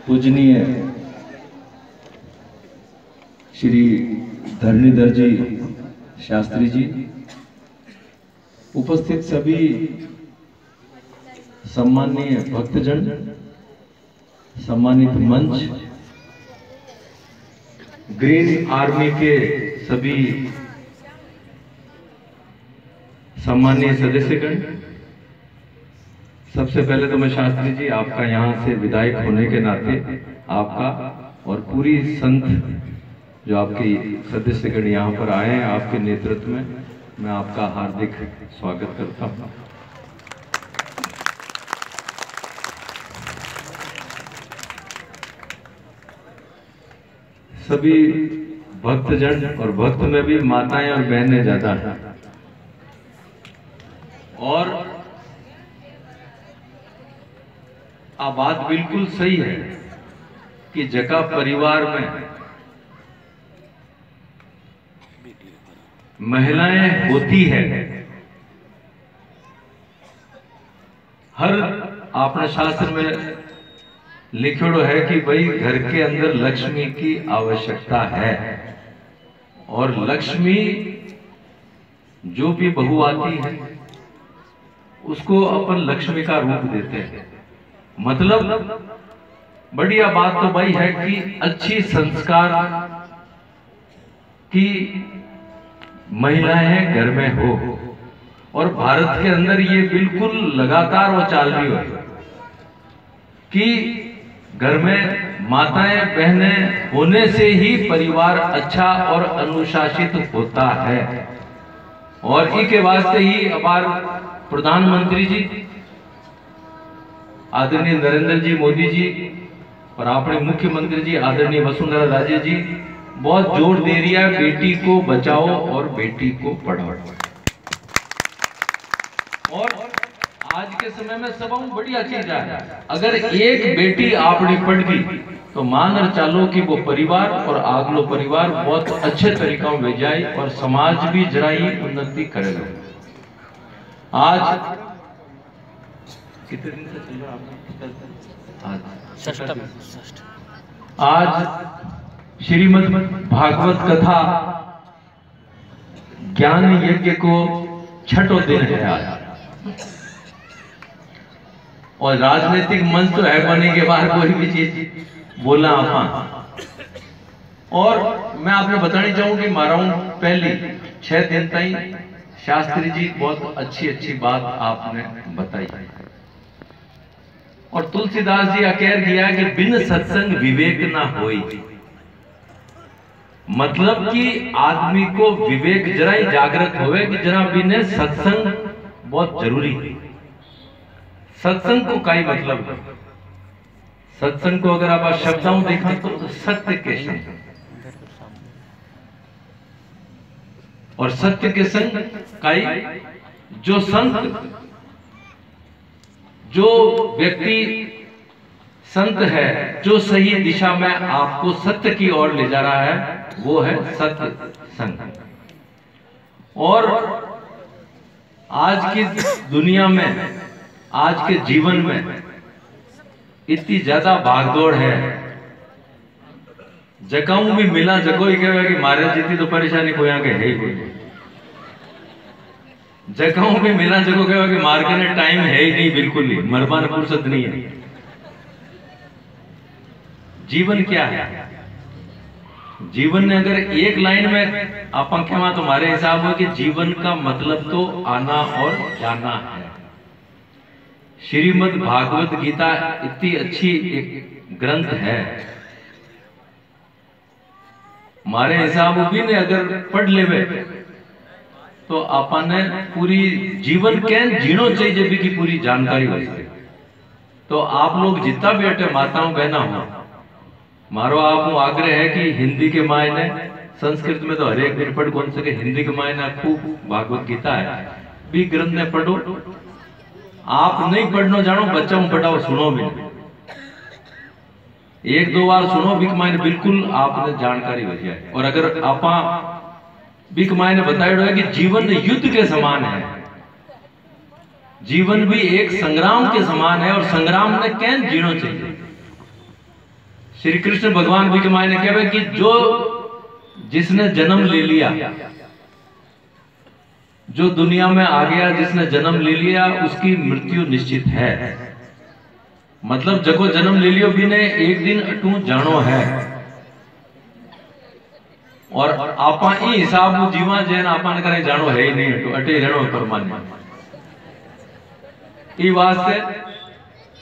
पूजनीय श्री धरणीधर जी शास्त्री जी, उपस्थित सभी सम्माननीय भक्तजन, सम्मानित मंच, ग्रीन आर्मी के सभी सम्माननीय सदस्यगण, सबसे पहले तो मैं शास्त्री जी आपका यहाँ से विधायक होने के नाते आपका और पूरी संघ जो आपके सदस्यगण यहाँ पर आए हैं, आपके नेतृत्व में मैं आपका हार्दिक स्वागत करता हूँ। सभी भक्तजन और भक्त में भी माताएं और बहनें ज्यादा हैं और बात बिल्कुल सही है कि जका परिवार में महिलाएं होती है, हर आपने शास्त्र में लिखिड़ो है कि भाई घर के अंदर लक्ष्मी की आवश्यकता है और लक्ष्मी जो भी बहू आती है उसको अपन लक्ष्मी का रूप देते हैं। मतलब बढ़िया बात तो भाई है कि अच्छी संस्कार की महिलाएं घर में हो और भारत के अंदर ये बिल्कुल लगातार वो चाल रही हो कि घर में माताएं बहनें होने से ही परिवार अच्छा और अनुशासित होता है। और इसके वास्ते ही हमारे प्रधानमंत्री जी आदरणीय नरेंद्र जी मोदी जी और अपने मुख्यमंत्री जी आदरणीय वसुंधरा राजे जी बहुत जोर दे रही है बेटी को बचाओ और बेटी को पढ़ाओ। और आज के समय में सब बढ़िया चीज है, अगर एक बेटी आपने पढ़ गई तो मान चालो कि वो परिवार और आगलो परिवार बहुत अच्छे तरीका में जाए और समाज भी जरा ही उन्नति करेगा। आज कितने दिन से चल रहा है? आज श्रीमद् भागवत कथा ज्ञान यज्ञ को छठो दिन है आज, और राजनीतिक मंच तो है बने के बाहर कोई भी चीज बोला आप। और मैं आपने बतानी चाहूं कि माराऊं पहली 6 दिन तक शास्त्री जी बहुत अच्छी बात आपने बताई और तुलसीदास जी अकेर किया कि बिन सत्संग विवेक ना होई। मतलब कि आदमी को विवेक जरा ही जागृत होवे कि जरा बिना सत्संग बहुत जरूरी है। सत्संग को का ही मतलब है, सत्संग को अगर आप शब्दों देखा तो सत्य के संग, और सत्य के संग का ही जो संत जो व्यक्ति संत है जो सही दिशा में आपको सत्य की ओर ले जा रहा है वो है सत्य संग। और आज की दुनिया में आज के जीवन में इतनी ज्यादा भागदौड़ है, जगहों भी मिला जगह ही कहेगा कि मारे जीती तो परेशानी कोई आगे है ही कोई, जगहों में मिला जगह कहेगा कि मार के टाइम है ही नहीं, बिल्कुल नहीं, मरबान फुर्सत नहीं है। जीवन क्या है? जीवन में अगर एक लाइन में आप कहवा तुम्हारे हिसाब हो कि जीवन का मतलब तो आना और जाना है। श्रीमद् भागवत गीता इतनी अच्छी एक ग्रंथ है, हमारे हिसाब भी ने अगर पढ़ लेवे तो आपने पूरी जीवन कैन जीनो चाहिए भी की पूरी जानकारी हो सके। तो आप लोग जितना भी अटे माताओं बहना हो, मारो आप आग्रह है कि हिंदी के मायने, संस्कृत में तो हर एक दिन पढ़ कौन सके, हिंदी के मायने खूब भागवत गीता है भी ग्रंथ में पढ़ो। आप नहीं पढ़ना जानो बच्चों पढ़ाओ, सुनो भी 1-2 बार सुनो भी मायने बिल्कुल आपने जानकारी हो जाए। और अगर आप भी मायने बताया है कि जीवन युद्ध के समान है जीवन भी एक संग्राम के समान है और संग्राम ने कैन जीनो चाहिए। श्री कृष्ण भगवान भी के मायने कहवे कि जो जिसने जन्म ले लिया, जो दुनिया में आ गया, जिसने जन्म ले लिया उसकी मृत्यु निश्चित है। मतलब जको जन्म ले लियो भी ने एक दिन अटू जानो है। और आपा ई हिसाब जीवा जैन आपा ने करे जानो है ही नहीं, अटू अटे रहनो परमात्मा ई वास्ते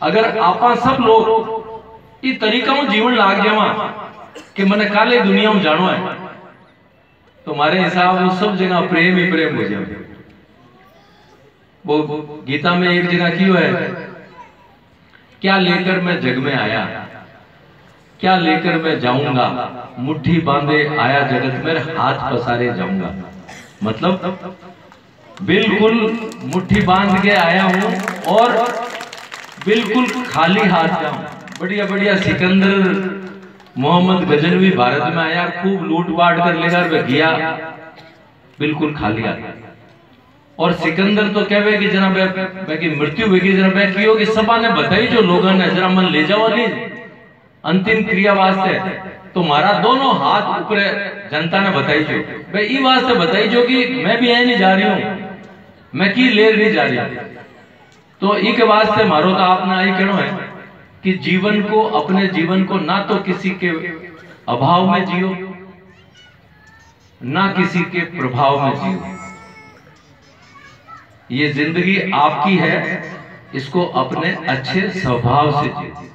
अगर आपा सब लोग ई तरीका जीवन लाग जावा कि मने काले दुनिया में जानो है, तो हमारे हिसाब वो सब जगह प्रेम ही प्रेम हो जाए। वो गीता में एक जगह क्यों है, क्या लेकर मैं जग में आया, क्या लेकर मैं जाऊंगा, मुट्ठी बांधे आया जगत में, हाथ पसारे जाऊंगा। मतलब बिल्कुल मुट्ठी बांध के आया हूं और बिल्कुल खाली हाथ जाऊं। बढ़िया बढ़िया सिकंदर मोहम्मद गजनवी भारत में आया, खूब लूट वाट कर लेकर वह गया बिल्कुल खाली हाथ। और सिकंदर तो कहवे कि जना मैं की मृत्यु होगी, जना मैं कियो कि सबा ने बताई जो लोगों ने जरा मन ले जाओ नहीं अंतिम क्रिया वास्ते, तो मारा दोनों हाथ ऊपर जनता ने बताई जो भाई ई वास्ते बताई जो कि मैं भी यही नहीं जा रही हूं, मैं की ले नहीं जा रही। तो ई के वास्ते मारो तो आपने आई कहना है कि जीवन को, अपने जीवन को ना तो किसी के अभाव में जियो, ना किसी के प्रभाव में जियो। ये जिंदगी आपकी है, इसको अपने अच्छे स्वभाव से जियो।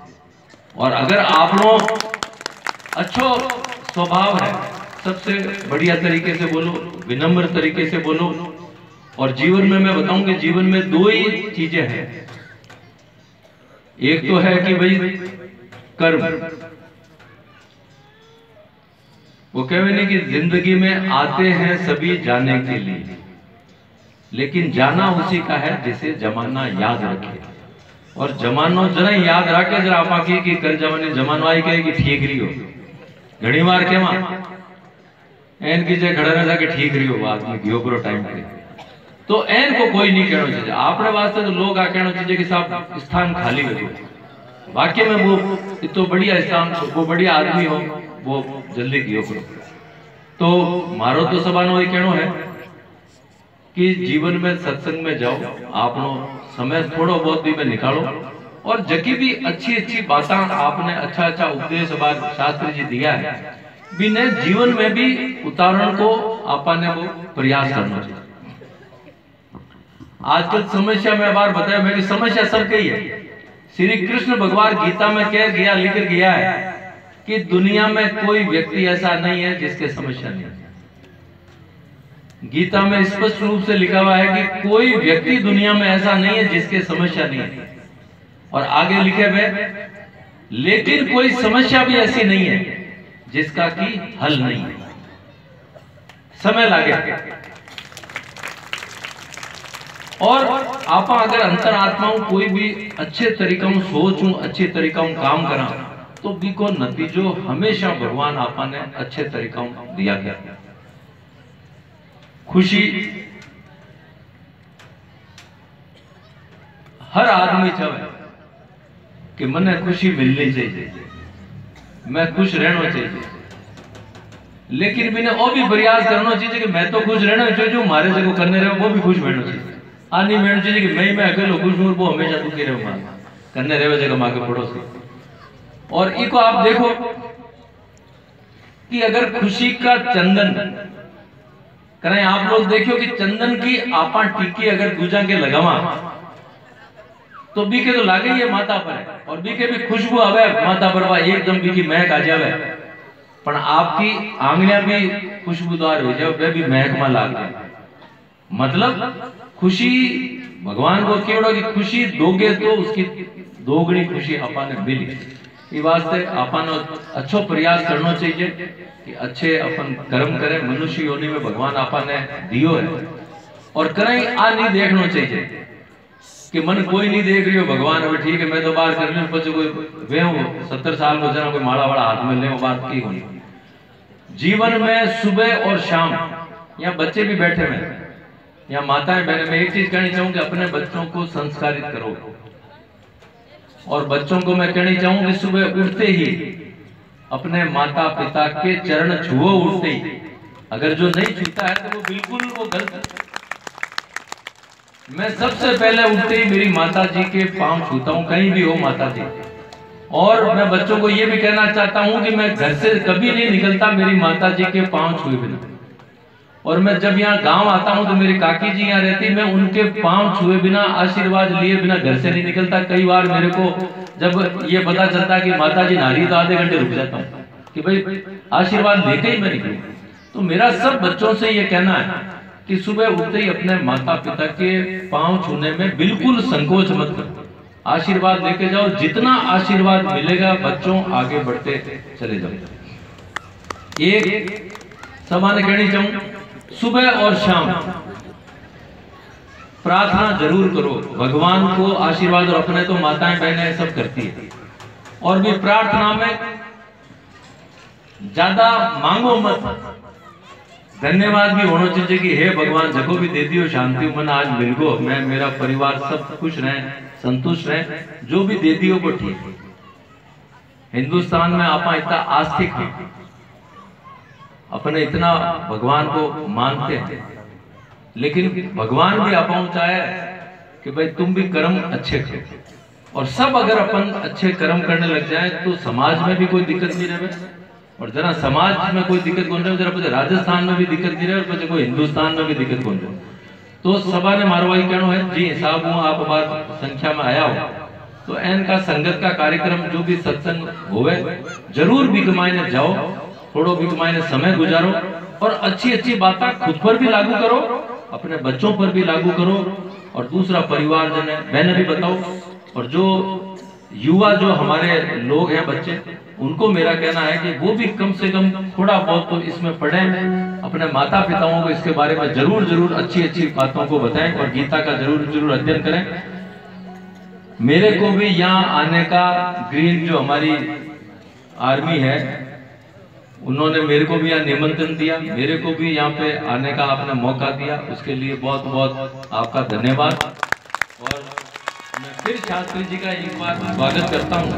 और अगर आप लोग अच्छो स्वभाव है, सबसे बढ़िया तरीके से बोलो, विनम्र तरीके से बोलो। और जीवन में मैं बताऊंगी, जीवन में दो ही चीजें हैं। एक तो है कि भाई कर्म, वो कहवे नहीं कि जिंदगी में आते हैं सभी जाने के लिए, लेकिन जाना उसी का है जिसे जमाना याद रखे। और जमानो जरा याद रखे, जरा आपा की कर जमाने जमानो आई कहे कि ठीक रही हो, घड़ी मार के मां एन की जे खड़ा रह जाके ठीक रही हो आदमी गयो पूरा टाइम पे, तो एन को कोई नहीं कहना चाहिए। आपने वास्ते तो लोग आ कहना चाहिए कि साहब स्थान खाली हो गयो, वाकई में वो तो बढ़िया स्थान, वो बढ़िया आदमी हो, वो जल्दी गयो करो। तो मारो तो सबानो ये कहना है कि जीवन में सत्संग में जाओ, आप लोग समय थोड़ा बहुत भी में निकालो, और जकी भी अच्छी अच्छी बातें आपने अच्छा अच्छा उपदेश शास्त्री जी दिया है, बिना जीवन में भी उतारण को आपने वो प्रयास करना चाहिए। आजकल समस्या में बार बताया मैं कि समस्या सबकी है। श्री कृष्ण भगवान गीता में कह गया, लिख गया है कि दुनिया में कोई व्यक्ति ऐसा नहीं है जिसके समस्या नहीं है। गीता में स्पष्ट रूप से लिखा हुआ है कि कोई व्यक्ति दुनिया में ऐसा नहीं है जिसके समस्या नहीं है। और आगे लिखे हुए, लेकिन कोई समस्या भी ऐसी नहीं है जिसका की हल नहीं है। समय लगे। और आपा अगर अंतरात्मा कोई भी अच्छे तरीका सोचूं, अच्छे तरीका काम करा, तो भी को नतीजो हमेशा भगवान आपा ने अच्छे तरीका दिया गया। खुशी हर आदमी चाहे कि मने खुशी मिलनी चाहिए, मैं खुश रहना चाहिए, लेकिन मैंने वो भी प्रयास करना चाहिए कि मैं तो खुश रहना चाहिए, जो हमारे जगह करने रहे वो भी खुश रहना चाहिए। आ नहीं रहना चाहिए कि मैं अकेलो खुश हूं, वो हमेशा दुखी रहे मां करने रहे जगह मां के पड़ोसी। और इको आप देखो कि अगर खुशी का चंदन करें, आप लोग देखो कि चंदन की आपा टीकी अगर दूजा के लगावा तो बीके तो लागे ये माता पर है, और बीके भी खुशबू आवे माता पर, एकदम बीकी महक आ जावे, पर आपकी आंगलियां भी खुशबूदार हो जाए, वे भी महक में लाग जाए। मतलब खुशी भगवान को केवड़ा की खुशी दोगे तो उसकी दोगुनी खुशी आपा ने मिली। ये वास्ते आपा ने अच्छो प्रयास करना चाहिए कि अच्छे अपन कर्म करें। मनुष्य योनि में भगवान आपा ने दियो है, और करें आ नहीं देखना चाहिए कि मन कोई नहीं देख रही हो, भगवान अभी ठीक है मैं तो बाहर कर लूं, बच्चे कोई वे 70 साल को जना कोई माड़ा वाला हाथ में ले, वो बात की होनी। जीवन में सुबह और शाम, यहाँ बच्चे भी बैठे हैं, या माताएं बहनें, मैं एक चीज कहनी चाहूँ कि अपने बच्चों को संस्कारित करो। और बच्चों को मैं कहनी चाहूँ कि सुबह उठते ही अपने माता पिता के चरण छुओ। उठते ही अगर जो नहीं छूता है तो वो बिल्कुल वो गलत। मैं सबसे पहले उठते ही मेरी माता जी के पांव छूता हूँ, कहीं भी हो माता जी। और मैं बच्चों को ये भी कहना चाहता हूँ कि मैं घर से कभी नहीं निकलता मेरी माता जी के पांव छुए बिना। और मैं जब यहाँ गांव आता हूँ तो मेरी काकी जी यहाँ रहती, मैं उनके पांव छुए बिना, आशीर्वाद लिए बिना घर से नहीं निकलता। कई बार मेरे को जब ये पता चलता कि माता जी नारी तो आधे घंटे रुक जाता हूँ कि भाई आशीर्वाद लेके ही मैं निकलूं। तो मेरा सब बच्चों से ये कहना है कि सुबह उठते ही अपने माता पिता के पांव छूने में बिल्कुल संकोच मत करो, आशीर्वाद लेके जाओ। जितना आशीर्वाद मिलेगा बच्चों आगे बढ़ते चले जाओ। एक सभा ने कहनी चाहूं, सुबह और शाम प्रार्थना जरूर करो भगवान को आशीर्वाद। और अपने तो माताएं बहनें सब करती है, और भी प्रार्थना में ज्यादा मांगो मत, धन्यवाद भी होना चाहिए कि हे भगवान जगो भी दे दियो शांति मन आज मिल गो, मैं मेरा परिवार सब खुश रहे संतुष्ट रहे, जो भी दे दियो वो ठीक है। हिंदुस्तान में आप इतना आस्तिक हैं, अपने इतना भगवान को मानते हैं, लेकिन भगवान भी आप चाहे कि भाई तुम भी कर्म अच्छे करो। और सब अगर अपन अच्छे कर्म करने लग जाए तो समाज में भी कोई दिक्कत नहीं रहे। और जरा समाज में कोई दिक्कत कौन रहे, जरा राजस्थान में भी दिक्कत नहीं रहे, और कोई हिंदुस्तान में भी दिक्कत कौन रहे। तो सभा ने मारवाई कहना है जी साहब हूँ आप बार संख्या में आया हो तो एन का संगत का कार्यक्रम जो भी सत्संग होवे जरूर भी कमाने जाओ, थोड़ो भी कमाने समय गुजारो, और अच्छी अच्छी बातें खुद पर भी लागू करो, अपने बच्चों पर भी लागू करो, और दूसरा परिवार जन मैंने भी बताओ। और जो युवा जो हमारे लोग हैं बच्चे, उनको मेरा कहना है कि वो भी कम से कम थोड़ा बहुत तो इसमें पढ़ें, अपने माता पिताओं को इसके बारे में जरूर जरूर अच्छी अच्छी बातों को बताएं, और गीता का जरूर जरूर अध्ययन करें। मेरे को भी यहाँ आने का ग्रीन जो हमारी आर्मी है उन्होंने मेरे को भी यहाँ निमंत्रण दिया, मेरे को भी यहाँ पे आने का आपने मौका दिया, उसके लिए बहुत बहुत आपका धन्यवाद। और मैं फिर शास्त्री जी का एक बार स्वागत करता हूँ,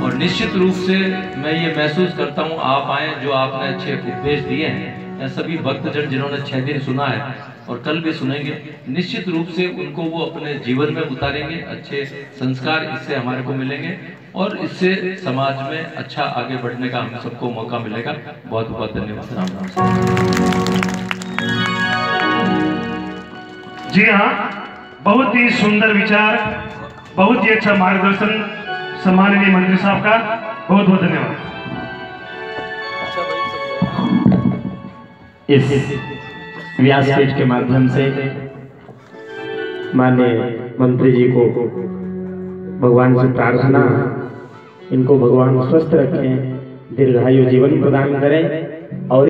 और निश्चित रूप से मैं ये महसूस करता हूँ आप आए, जो आपने अच्छे उपदेश दिए हैं, या सभी भक्तजन जिन्होंने 6 दिन सुना है और कल भी सुनेंगे, निश्चित रूप से उनको वो अपने जीवन में उतारेंगे, अच्छे संस्कार इससे हमारे को मिलेंगे, और इससे समाज में अच्छा आगे बढ़ने का हम सबको मौका मिलेगा। बहुत बहुत धन्यवाद। राम राम। जी हाँ, बहुत ही सुंदर विचार, बहुत ही अच्छा मार्गदर्शन सम्माननीय मंत्री साहब का, बहुत बहुत धन्यवाद। इस व्यासपीठ के माध्यम से माननीय मंत्री जी को भगवान से प्रार्थना, इनको भगवान स्वस्थ रखें, दीर्घायु जीवन प्रदान करें, और